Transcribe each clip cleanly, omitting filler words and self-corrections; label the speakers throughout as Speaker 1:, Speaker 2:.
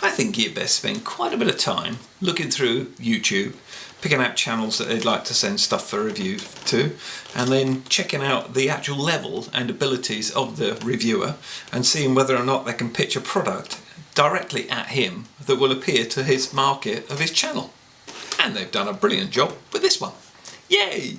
Speaker 1: I think you'd best spend quite a bit of time looking through YouTube, picking out channels that they'd like to send stuff for review to, and then checking out the actual level and abilities of the reviewer and seeing whether or not they can pitch a product directly at him that will appeal to his market of his channel. And they've done a brilliant job with this one. Yay!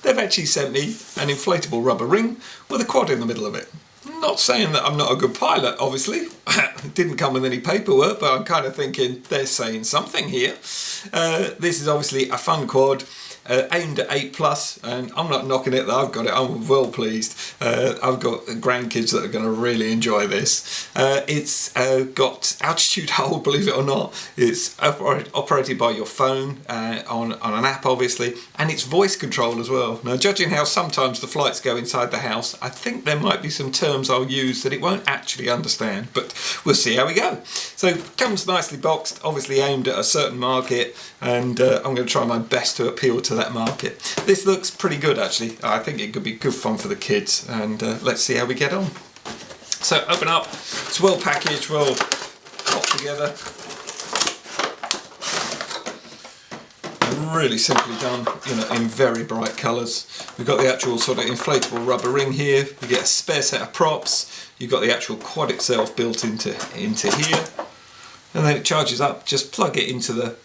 Speaker 1: They've actually sent me an inflatable rubber ring with a quad in the middle of it. Not saying that I'm not a good pilot, obviously. It didn't come with any paperwork, but I'm kind of thinking they're saying something here. This is obviously a fun quad, aimed at 8+, and I'm not knocking it that I've got it. I'm well pleased. I've got grandkids that are going to really enjoy this. It's got altitude hold, believe it or not. It's operated by your phone on an app, obviously, and it's voice control as well. Now, judging how sometimes the flights go inside the house, I think there might be some terms I'll use that it won't actually understand, but we'll see how we go. So it comes nicely boxed, obviously aimed at a certain market, and I'm going to try my best to appeal to that market. This looks pretty good, actually. I think it could be good fun for the kids, and let's see how we get on. So open up, it's well packaged, well popped together, and really simply done, you know, in very bright colours. We've got the actual sort of inflatable rubber ring here. You get a spare set of props. You've got the actual quad itself built into here, and then it charges up. Just plug it into the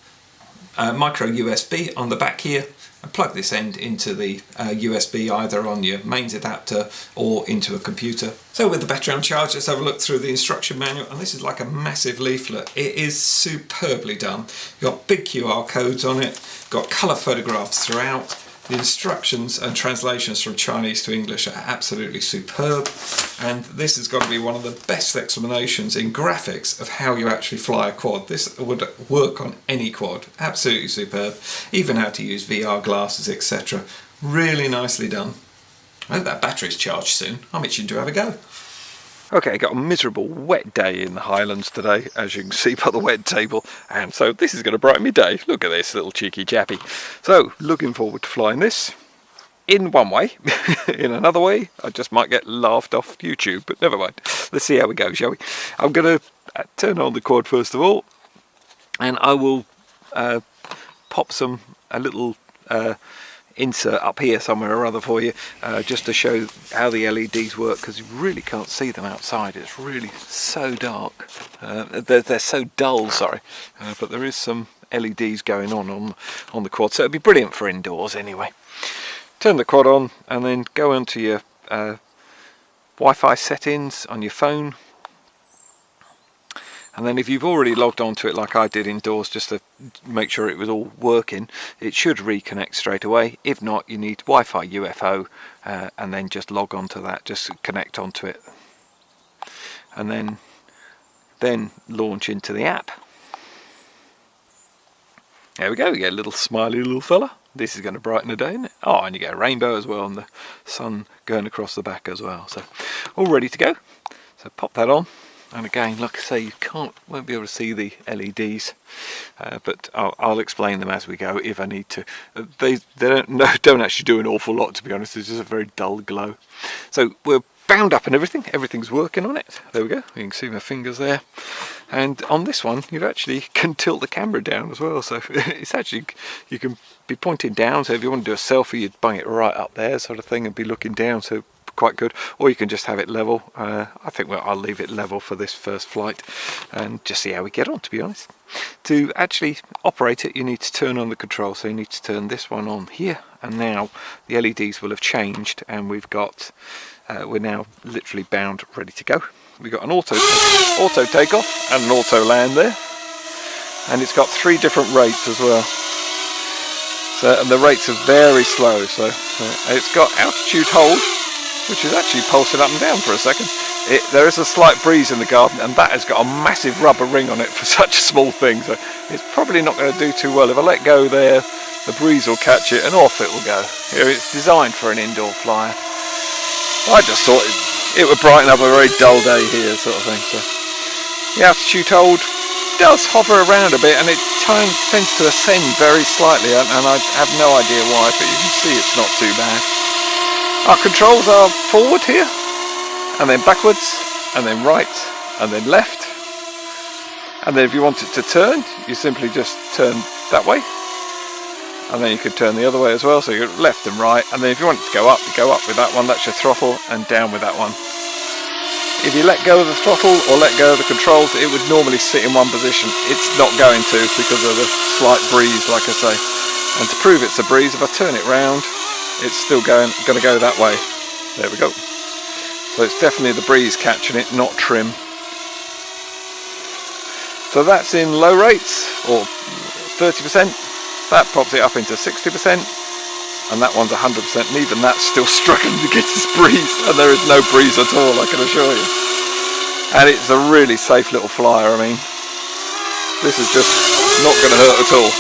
Speaker 1: micro USB on the back here, and plug this end into the USB either on your mains adapter or into a computer. So with the battery on charge, let's have a look through the instruction manual, and this is like a massive leaflet. It is superbly done. You've got big QR codes on it, got colour photographs throughout. The instructions and translations from Chinese to English are absolutely superb, and this has got to be one of the best explanations in graphics of how you actually fly a quad. This would work on any quad, absolutely superb. Even how to use VR glasses, etc. Really nicely done. I hope that battery's charged soon. I'm itching to have a go. Okay, got a miserable wet day in the Highlands today, as you can see by the wet table, and so this is going to brighten my day. Look at this little cheeky chappy. So, looking forward to flying this. In one way. In another way, I just might get laughed off YouTube, but never mind. Let's see how we go, shall we? I'm going to turn on the quad first of all, and I will pop a little insert up here somewhere or other for you, just to show how the LEDs work, because you really can't see them outside. It's really so dark. They're so dull, sorry, but there is some LEDs going on the quad, so it'd be brilliant for indoors anyway. Turn the quad on and then go onto your Wi-Fi settings on your phone. And then if you've already logged onto it like I did indoors, just to make sure it was all working, it should reconnect straight away. If not, you need Wi-Fi UFO, and then just log onto that, just connect onto it. And then launch into the app. There we go, you get a little smiley little fella. This is going to brighten the day, isn't it? Oh, and you get a rainbow as well, and the sun going across the back as well. So, all ready to go. So pop that on. And again, like I say, you won't be able to see the LEDs, but I'll explain them as we go if I need to. They don't actually do an awful lot, to be honest. It's just a very dull glow. So we're bound up and everything's working on it. There we go. You can see my fingers there. And on this one, you actually can tilt the camera down as well. So it's actually, you can be pointing down. So if you want to do a selfie, you'd bang it right up there, sort of thing, and be looking down. So quite good, or you can just have it level. I think I'll leave it level for this first flight and just see how we get on, to be honest. To actually operate it, you need to turn on the control, so you need to turn this one on here, and now the LEDs will have changed, and we're now literally bound, ready to go. We've got an auto takeoff and an auto land there, and it's got 3 different rates as well. So, and the rates are very slow, so it's got altitude hold, which is actually pulsing up and down for a second. There is a slight breeze in the garden, and that has got a massive rubber ring on it for such a small thing, so it's probably not going to do too well. If I let go there, the breeze will catch it and off it will go. It's designed for an indoor flyer. I just thought it would brighten up a very dull day here, sort of thing. So the altitude hold does hover around a bit, and it tends to ascend very slightly, and I have no idea why, but you can see it's not too bad. Our controls are forward here, and then backwards, and then right, and then left.
Speaker 2: And then if you want it to turn, you simply just turn that way. And then you could turn the other way as well, so you're left and right. And then if you want it to go up, you go up with that one, that's your throttle, and down with that one. If you let go of the throttle or let go of the controls, it would normally sit in one position. It's not going to because of the slight breeze, like I say. And to prove it's a breeze, if I turn it round, it's still going to go that way. There we go. So it's definitely the breeze catching it, not trim. So that's in low rates, or 30%. That pops it up into 60%, and that one's 100%, and even that's still struggling to get this breeze, and there is no breeze at all, I can assure you. And it's a really safe little flyer. I mean, this is just not going to hurt at all.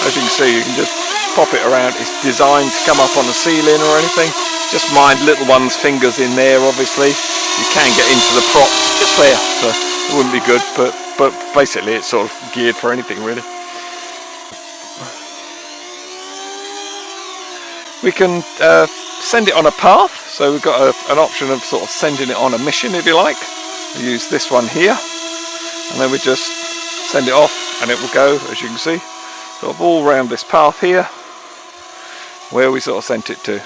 Speaker 2: As you can see, you can just pop it around. It's designed to come up on the ceiling or anything. Just mind little one's fingers in there, obviously. You can get into the props just there, so it wouldn't be good, but basically it's sort of geared for anything really. We can send it on a path, so we've got an option of sort of sending it on a mission if you like. We use this one here, and then we just send it off and it will go, as you can see, sort of all around this path here where we sort of sent it to.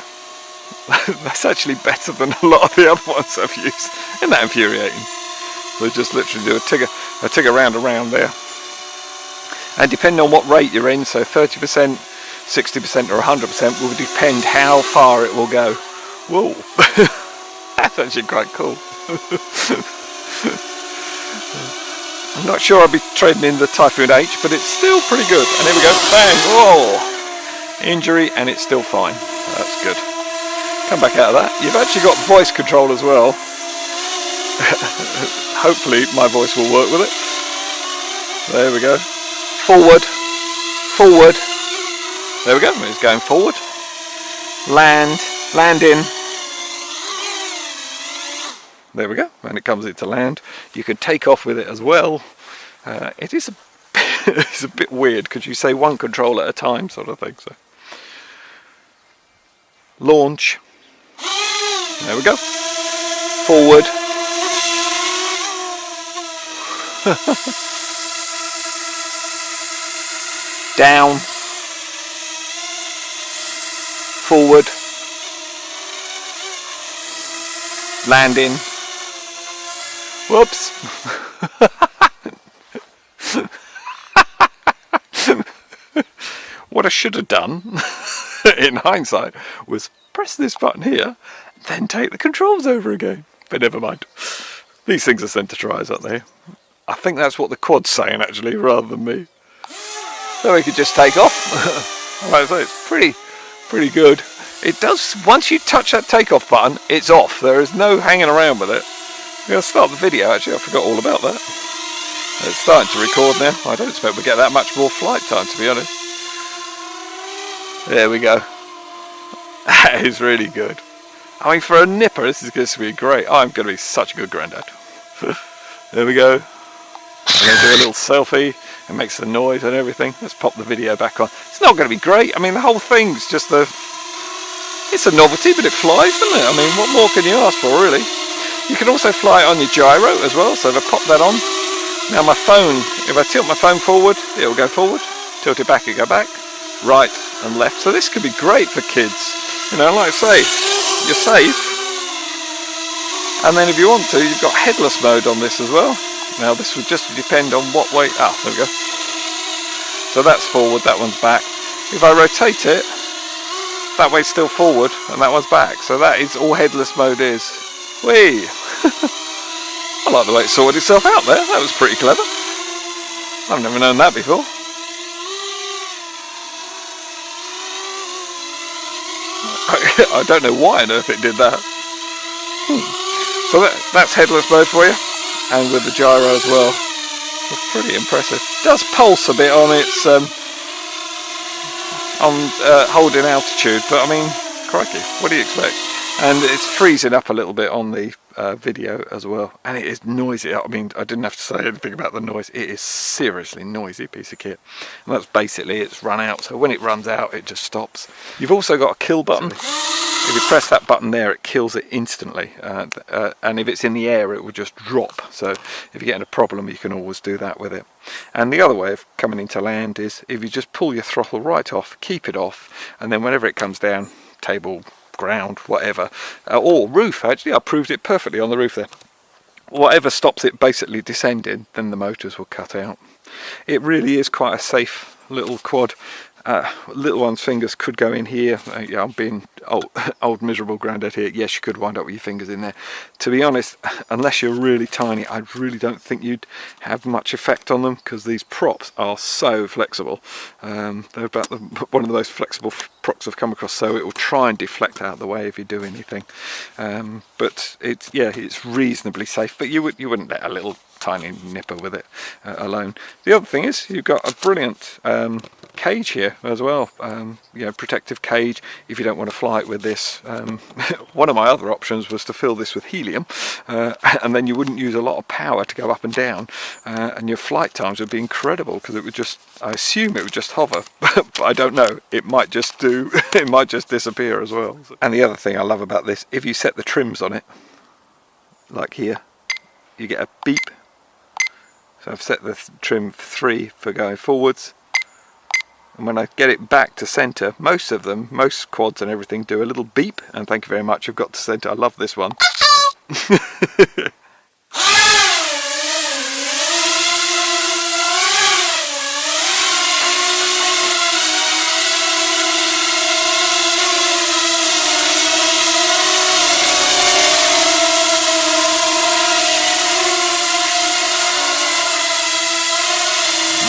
Speaker 2: That's actually better than a lot of the other ones I've used. Isn't that infuriating? So just literally do a tigger round around there. And depending on what rate you're in, so 30%, 60% or 100% will depend how far it will go. Whoa, that's actually quite cool. I'm not sure I'll be trading in the Typhoon H, but it's still pretty good. And here we go, bang, whoa, injury, and it's still fine. That's good. Come back out of that. You've actually got voice control as well. Hopefully my voice will work with it. There we go. Forward, forward. There we go, it's going forward. Land in. There we go, when it comes into land. You can take off with it as well. It is it's a bit weird because you say one control at a time sort of thing. So launch. There we go. Forward. Down. Forward, landing, whoops. What I should have done in hindsight was press this button here, then take the controls over again, but never mind. These things are sent to tries, aren't they? I think that's what the quad's saying actually, rather than me. So we could just take off. Alright, so it's pretty good. It does, once you touch that takeoff button, it's off. There is no hanging around with it. I'm going to start the video actually, I forgot all about that. It's starting to record now. I don't expect we'll get that much more flight time, to be honest. There we go. That is really good. I mean, for a nipper, this is going to be great. I'm going to be such a good granddad. There we go. I'm going to do a little selfie. It makes the noise and everything. Let's pop the video back on. It's not going to be great. I mean, the whole thing's just it's a novelty, but it flies, doesn't it? I mean, what more can you ask for, really? You can also fly it on your gyro as well, so if I pop that on, now my phone, if I tilt my phone forward, it will go forward, tilt it back, it will go back, right and left. So this could be great for kids. You know, like I say, you're safe. And then if you want to, you've got headless mode on this as well. Now this would just depend on what way, there we go. So that's forward, that one's back. If I rotate it, that way's still forward and that one's back. So that is all headless mode is. Whee! I like the way it sorted itself out there, that was pretty clever. I've never known that before. I don't know why on earth it did that. So that's headless mode for you, and with the gyro as well. It's pretty impressive. It does pulse a bit on its holding altitude, but I mean, crikey, what do you expect? And it's freezing up a little bit on the video as well, and it is noisy. I mean, I didn't have to say anything about the noise. It is seriously noisy piece of kit, and that's basically it's run out. So when it runs out, it just stops. You've also got a kill button. If you press that button there, it kills it instantly, and if it's in the air, it will just drop. So if you get in a problem, you can always do that with it. And the other way of coming into land is if you just pull your throttle right off, keep it off, and then whenever it comes down, table, ground, whatever, or roof, actually I proved it perfectly on the roof there, whatever stops it basically descending, then the motors will cut out. It really is quite a safe little quad. Little one's fingers could go in here. Yeah, I'm being old miserable granddad here. Yes, you could wind up with your fingers in there. To be honest, unless you're really tiny, I really don't think you'd have much effect on them, because these props are so flexible. They're about one of the most flexible props I've come across, so it will try and deflect out of the way if you do anything. But it's reasonably safe. But you wouldn't let a little tiny nipper with it alone. The other thing is you've got a brilliant cage here as well, protective cage if you don't want to fly it with this. One of my other options was to fill this with helium, and then you wouldn't use a lot of power to go up and down, and your flight times would be incredible, because it would just, I assume it would just hover, but I don't know, it might just it might just disappear as well. And the other thing I love about this, if you set the trims on it, like here, you get a beep. So I've set the trim 3 for going forwards, and when I get it back to centre, most quads and everything do a little beep, and thank you very much, I've got to centre. I love this one.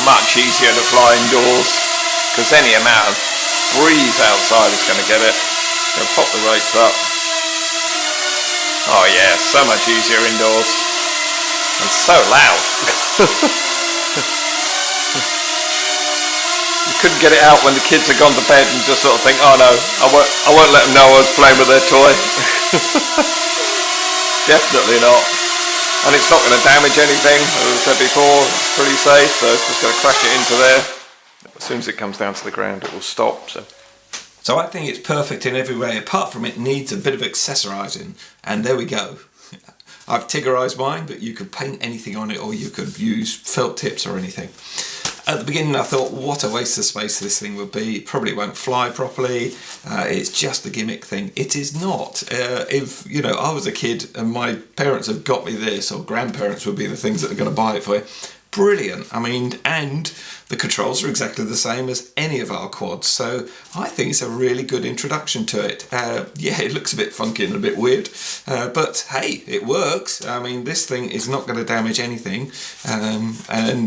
Speaker 2: Much easier to fly indoors, because any amount of breeze outside is going to get it. Going to pop the rates up. Oh yeah, so much easier indoors, and so loud. You couldn't get it out when the kids had gone to bed and just sort of think, oh no, I won't let them know I was playing with their toy. Definitely not. And it's not going to damage anything, as I said before, it's pretty safe, so it's just going to crash it into there. As soon as it comes down to the ground, it will stop. So
Speaker 1: I think it's perfect in every way, apart from it needs a bit of accessorising, and there we go. I've Tiggerised mine, but you could paint anything on it, or you could use felt tips or anything. At the beginning I thought, what a waste of space this thing would be. It probably won't fly properly. It's just a gimmick thing. It is not. If I was a kid and my parents had got me this, or grandparents would be the things that are going to buy it for you, brilliant. I mean, and the controls are exactly the same as any of our quads, so I think it's a really good introduction to it. Yeah, it looks a bit funky and a bit weird, but hey, it works. I mean, this thing is not going to damage anything, and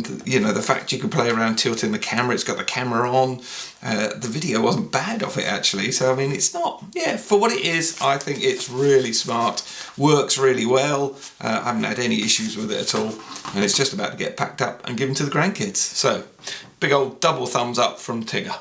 Speaker 1: the fact you can play around tilting the camera, it's got the camera on, the video wasn't bad of it actually, so I mean, it's not, for what it is, I think it's really smart, works really well. I haven't had any issues with it at all, and it's just about to get packed up and given to the grandkids. So big old double thumbs up from Tigger.